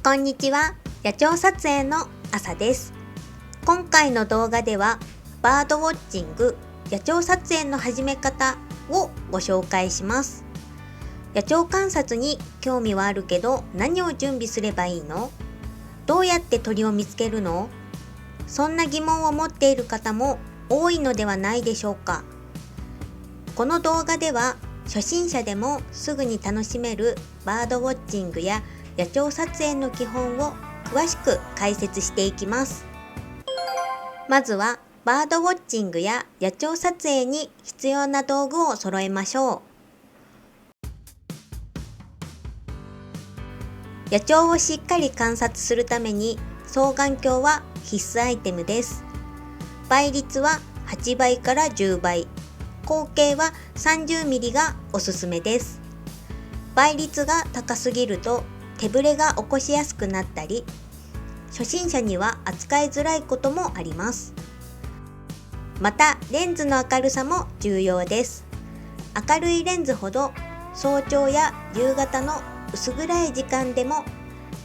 こんにちは。野鳥撮影の朝です。今回の動画ではバードウォッチング、野鳥撮影の始め方をご紹介します。野鳥観察に興味はあるけど何を準備すればいいの？どうやって鳥を見つけるの？そんな疑問を持っている方も多いのではないでしょうか。この動画では初心者でもすぐに楽しめるバードウォッチングや野鳥撮影の基本を詳しく解説していきます。まずはバードウォッチングや野鳥撮影に必要な道具を揃えましょう。野鳥をしっかり観察するために双眼鏡は必須アイテムです。倍率は8倍から10倍、口径は30ミリがおすすめです。倍率が高すぎると手ぶれが起こしやすくなったり、初心者には扱いづらいこともあります。またレンズの明るさも重要です。明るいレンズほど早朝や夕方の薄暗い時間でも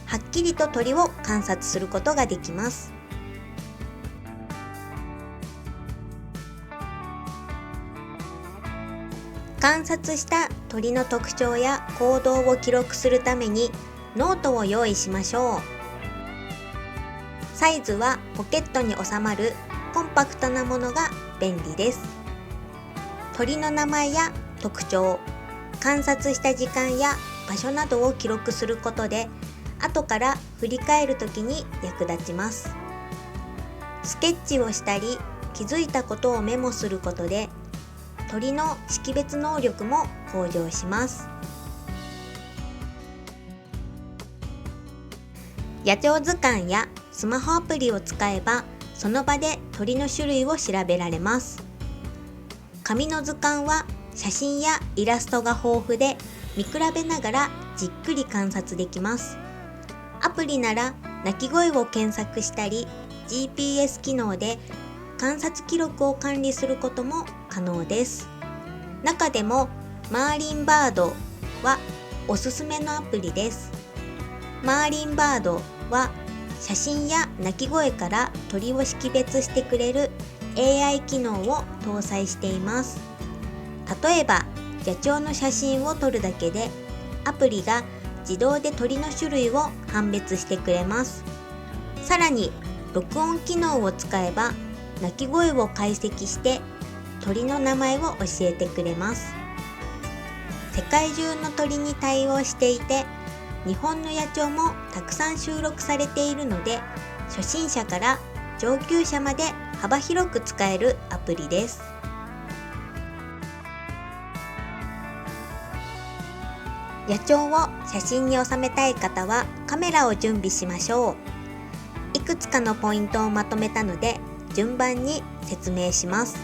はっきりと鳥を観察することができます。観察した鳥の特徴や行動を記録するためにノートを用意しましょう。サイズはポケットに収まるコンパクトなものが便利です。鳥の名前や特徴、観察した時間や場所などを記録することで後から振り返るときに役立ちます。スケッチをしたり気づいたことをメモすることで鳥の識別能力も向上します。野鳥図鑑やスマホアプリを使えばその場で鳥の種類を調べられます。紙の図鑑は写真やイラストが豊富で見比べながらじっくり観察できます。アプリなら鳴き声を検索したり GPS 機能で観察記録を管理することも可能です。中でもマーリンバードはおすすめのアプリです。マーリンバードは写真や鳴き声から鳥を識別してくれる AI 機能を搭載しています。例えば野鳥の写真を撮るだけでアプリが自動で鳥の種類を判別してくれます。さらに録音機能を使えば鳴き声を解析して鳥の名前を教えてくれます。世界中の鳥に対応していて日本の野鳥もたくさん収録されているので初心者から上級者まで幅広く使えるアプリです。野鳥を写真に収めたい方はカメラを準備しましょう。いくつかのポイントをまとめたので順番に説明します。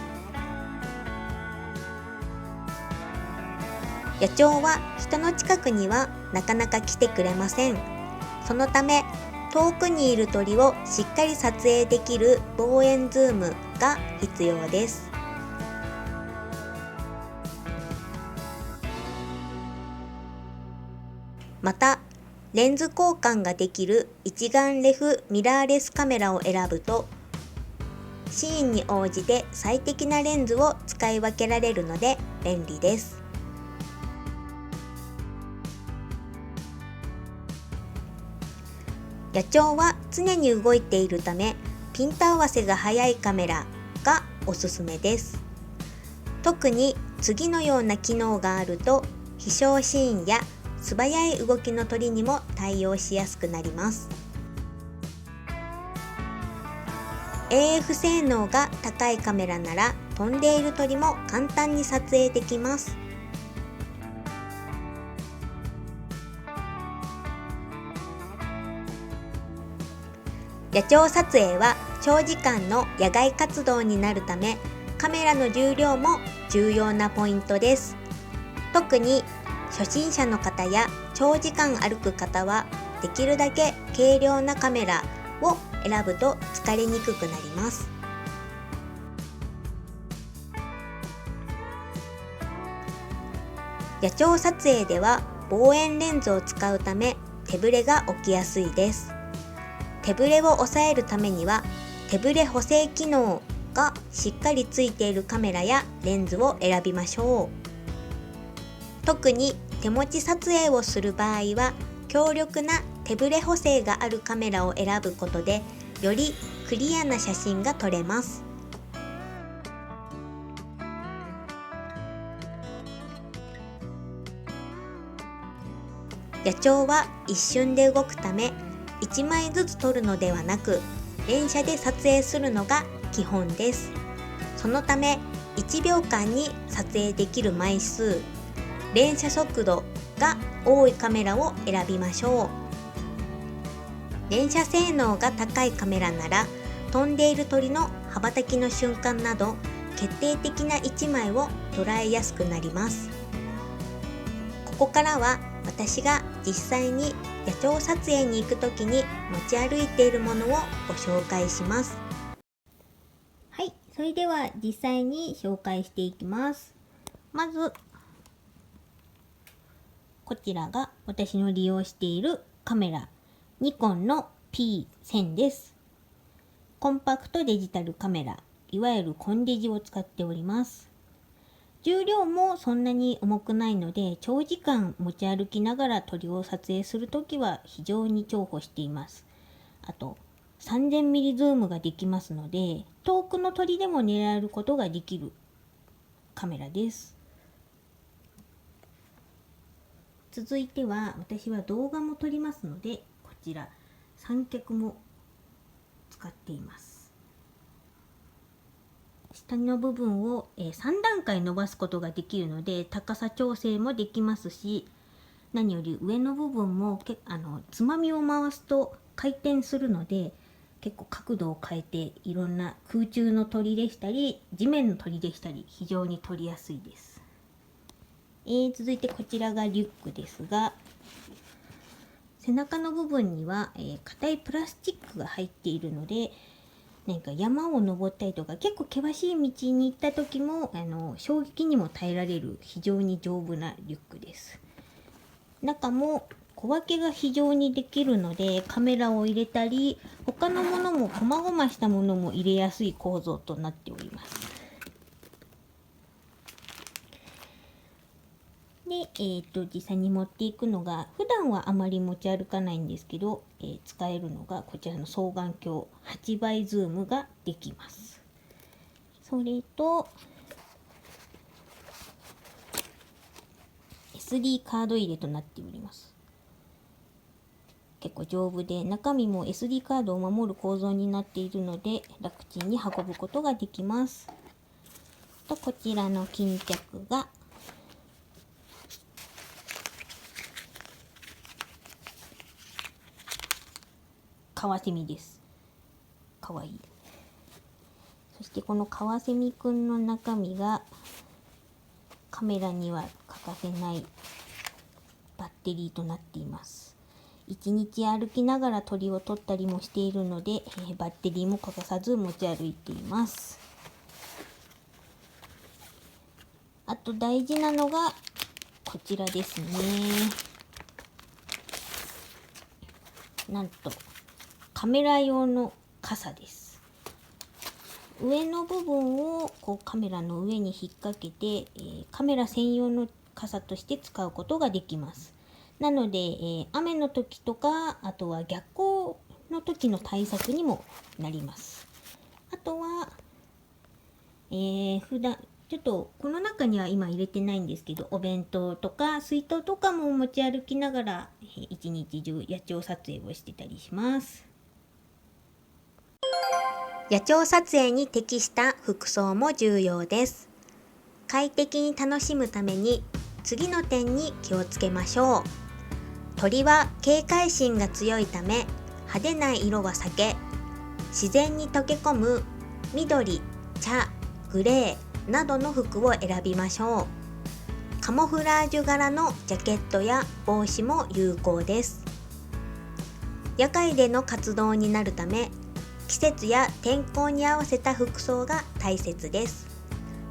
野鳥は人の近くにはなかなか来てくれません。そのため遠くにいる鳥をしっかり撮影できる望遠ズームが必要です。またレンズ交換ができる一眼レフミラーレスカメラを選ぶとシーンに応じて最適なレンズを使い分けられるので便利です。野鳥は常に動いているためピント合わせが早いカメラがおすすめです。特に次のような機能があると飛翔シーンや素早い動きの鳥にも対応しやすくなります。AF 性能が高いカメラなら飛んでいる鳥も簡単に撮影できます。野鳥撮影は長時間の野外活動になるためカメラの重量も重要なポイントです。特に初心者の方や長時間歩く方はできるだけ軽量なカメラを選ぶと疲れにくくなります。野鳥撮影では望遠レンズを使うため手手ぶれが起きやすいです。手ぶれを抑えるためには手ぶれ補正機能がしっかりついているカメラやレンズを選びましょう。特に手持ち撮影をする場合は強力な手ぶれ補正があるカメラを選ぶことでよりクリアな写真が撮れます。野鳥は一瞬で動くため1枚ずつ撮るのではなく連写で撮影するのが基本です。そのため1秒間に撮影できる枚数、連写速度が多いカメラを選びましょう。連写性能が高いカメラなら飛んでいる鳥の羽ばたきの瞬間など決定的な1枚を捉えやすくなります。ここからは私が実際に野鳥撮影に行くときに持ち歩いているものをご紹介します。はい、それでは実際に紹介していきます。まずこちらが私の利用しているカメラ、ニコンの P1000 です。コンパクトデジタルカメラ、いわゆるコンデジを使っております。重量もそんなに重くないので、長時間持ち歩きながら鳥を撮影するときは非常に重宝しています。あと、3000ミリズームができますので、遠くの鳥でも狙えることができるカメラです。続いては、私は動画も撮りますので、こちら、三脚も使っています。下の部分を3段階伸ばすことができるので高さ調整もできますし、何より上の部分もつまみを回すと回転するので結構角度を変えていろんな空中の鳥でしたり地面の鳥でしたり非常に撮りやすいです。続いてこちらがリュックですが、背中の部分には硬いプラスチックが入っているのでなんか山を登ったりとか結構険しい道に行った時も衝撃にも耐えられる非常に丈夫なリュックです。中も小分けが非常にできるのでカメラを入れたり他のものも細々したものも入れやすい構造となっております。で、実際に持っていくのが普段はあまり持ち歩かないんですけど、使えるのがこちらの双眼鏡8倍ズームができます。それと SD カード入れとなっております。結構丈夫で中身も SD カードを守る構造になっているので楽ちんに運ぶことができます。とこちらの巾着がカワセミです。かわいい。そしてこのカワセミくんの中身がカメラには欠かせないバッテリーとなっています。一日歩きながら鳥を撮ったりもしているので、バッテリーも欠かさず持ち歩いています。あと大事なのがこちらですね。なんとカメラ用の傘です。上の部分をカメラの上に引っ掛けて、カメラ専用の傘として使うことができます。なので、雨の時とかあとは逆光の時の対策にもなります。あとは、普段ちょっとこの中には今入れてないんですけど、お弁当とか水筒とかも持ち歩きながら、一日中野鳥撮影をしてたりします。野鳥撮影に適した服装も重要です。快適に楽しむために次の点に気をつけましょう。鳥は警戒心が強いため派手な色は避け、自然に溶け込む緑、茶、グレーなどの服を選びましょう。カモフラージュ柄のジャケットや帽子も有効です。野外での活動になるため季節や天候に合わせた服装が大切です。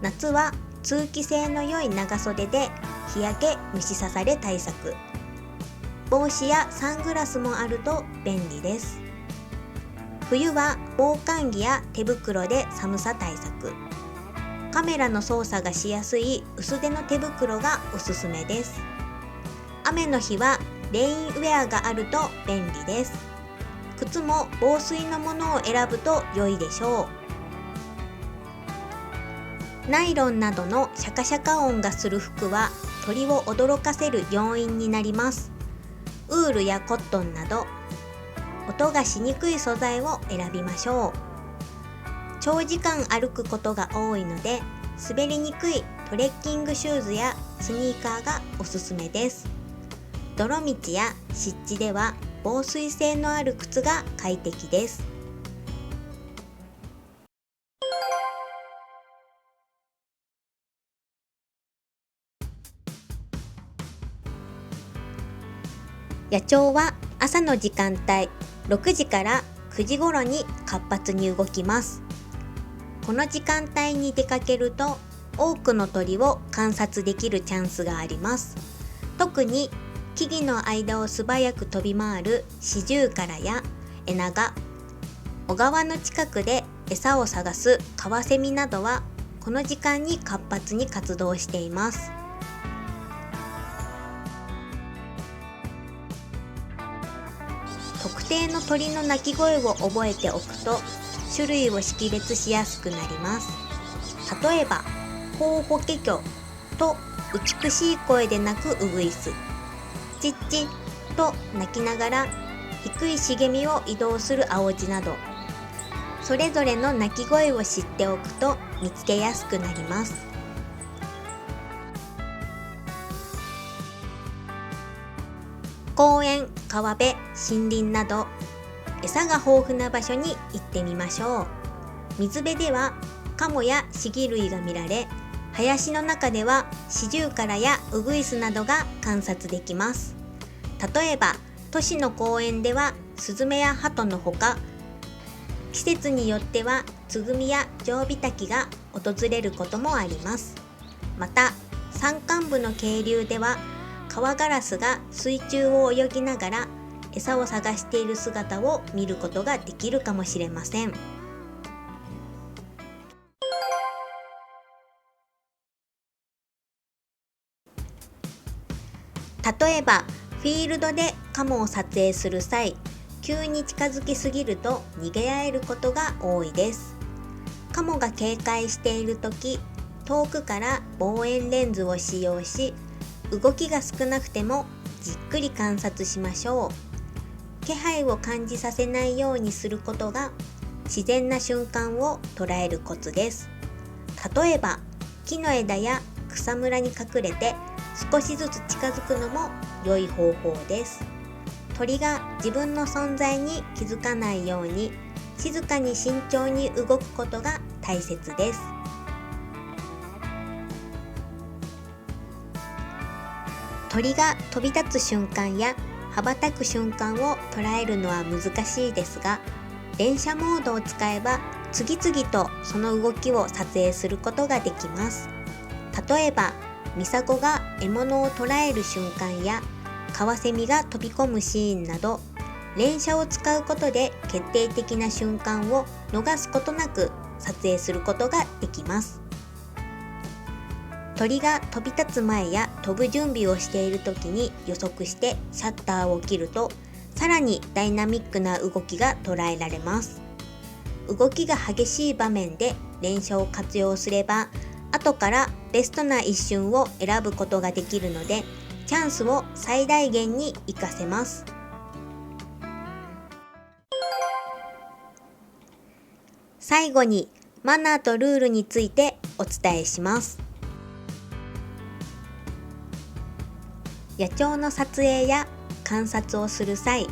夏は通気性の良い長袖で日焼け、虫刺され対策。帽子やサングラスもあると便利です。冬は防寒着や手袋で寒さ対策。カメラの操作がしやすい薄手の手袋がおすすめです。雨の日はレインウェアがあると便利です。靴も防水のものを選ぶと良いでしょう。ナイロンなどのシャカシャカ音がする服は鳥を驚かせる要因になります。ウールやコットンなど音がしにくい素材を選びましょう。長時間歩くことが多いので、滑りにくいトレッキングシューズやスニーカーがおすすめです。泥道や湿地では防水性のある靴が快適です。野鳥は朝の時間帯6時から9時頃に活発に動きます。この時間帯に出かけると多くの鳥を観察できるチャンスがあります。特に木々の間を素早く飛び回るシジュウカラやエナガ、小川の近くで餌を探すカワセミなどはこの時間に活発に活動しています。特定の鳥の鳴き声を覚えておくと種類を識別しやすくなります。例えばホウホケキョと美しい声で鳴くウグイス、チッチと鳴きながら低い茂みを移動する青ジなど、それぞれの鳴き声を知っておくと見つけやすくなります。公園、川辺、森林など餌が豊富な場所に行ってみましょう。水辺ではカモやシギ類が見られ、林の中ではシジュウカラやウグイスなどが観察できます。例えば都市の公園ではスズメやハトのほか、季節によってはツグミやジョウビタキが訪れることもあります。また山間部の渓流ではカワガラスが水中を泳ぎながら餌を探している姿を見ることができるかもしれません。例えばフィールドでカモを撮影する際、急に近づきすぎると逃げ合えることが多いです。カモが警戒しているとき、遠くから望遠レンズを使用し、動きが少なくてもじっくり観察しましょう。気配を感じさせないようにすることが自然な瞬間を捉えるコツです。例えば木の枝や草むらに隠れて少しずつ近づくのも良い方法です。鳥が自分の存在に気づかないように静かに慎重に動くことが大切です。鳥が飛び立つ瞬間や羽ばたく瞬間を捉えるのは難しいですが、連写モードを使えば次々とその動きを撮影することができます。例えばミサゴが獲物を捉える瞬間やカワセミが飛び込むシーンなど、連写を使うことで決定的な瞬間を逃すことなく撮影することができます。鳥が飛び立つ前や飛ぶ準備をしている時に予測してシャッターを切ると、さらにダイナミックな動きが捉えられます。動きが激しい場面で連写を活用すれば、後からベストな一瞬を選ぶことができるので、チャンスを最大限に活かせます。最後にマナーとルールについてお伝えします。野鳥の撮影や観察をする際、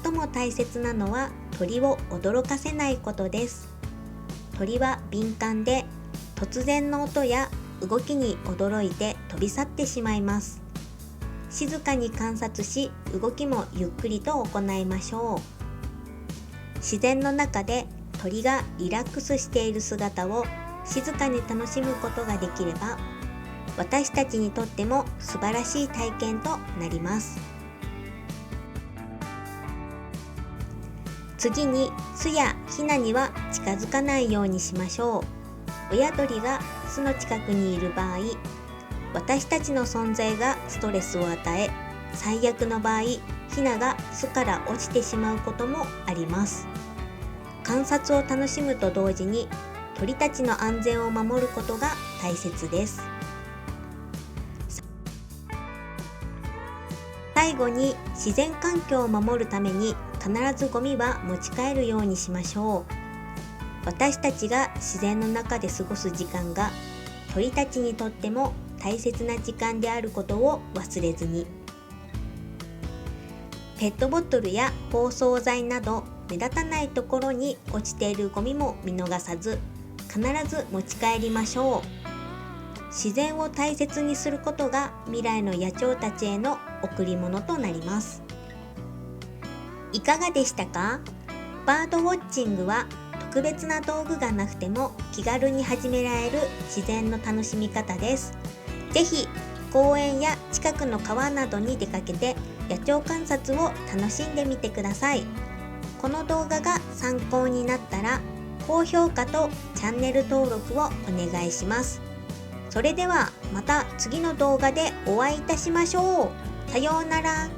最も大切なのは鳥を驚かせないことです。鳥は敏感で、突然の音や動きに驚いて飛び去ってしまいます。静かに観察し、動きもゆっくりと行いましょう。自然の中で鳥がリラックスしている姿を静かに楽しむことができれば、私たちにとっても素晴らしい体験となります。次に巣やヒナには近づかないようにしましょう。親鳥が巣の近くにいる場合、私たちの存在がストレスを与え、最悪の場合、ヒナが巣から落ちてしまうこともあります。観察を楽しむと同時に、鳥たちの安全を守ることが大切です。最後に、自然環境を守るために必ずゴミは持ち帰るようにしましょう。私たちが自然の中で過ごす時間が鳥たちにとっても大切な時間であることを忘れずに。ペットボトルや包装材など目立たないところに落ちているゴミも見逃さず、必ず持ち帰りましょう。自然を大切にすることが未来の野鳥たちへの贈り物となります。いかがでしたか？バードウォッチングは特別な道具がなくても気軽に始められる自然の楽しみ方です。ぜひ公園や近くの川などに出かけて野鳥観察を楽しんでみてください。この動画が参考になったら高評価とチャンネル登録をお願いします。それではまた次の動画でお会いいたしましょう。さようなら。